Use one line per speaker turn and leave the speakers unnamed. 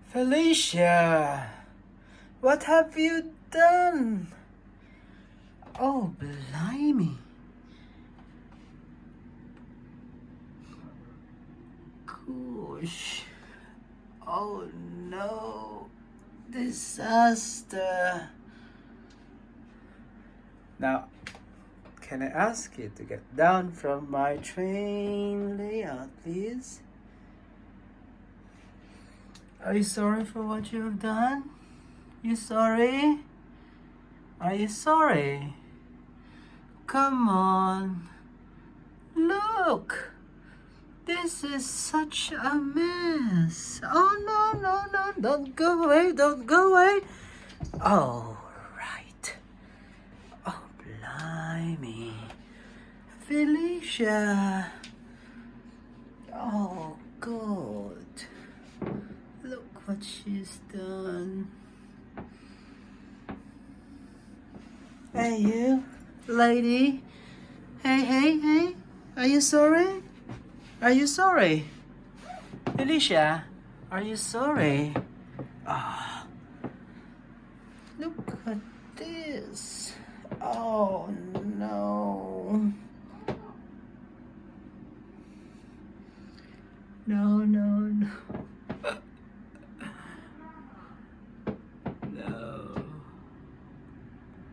Felicia, what have you done? Oh, blimey. Gosh. Oh no. Disaster. Now, can I ask you to get down from my train layout, please? Are you sorry for what you have done? You sorry? Are you sorry? Come on. Look. This is such a mess. Oh, no. Don't go away. Don't go away. Oh, right. Oh, blimey. Felicia. Oh, God. Look what she's done. Hey, you, lady. Hey. Are you sorry? Are you sorry? Felicia, are you sorry? Ah, look at this. Oh, no. No.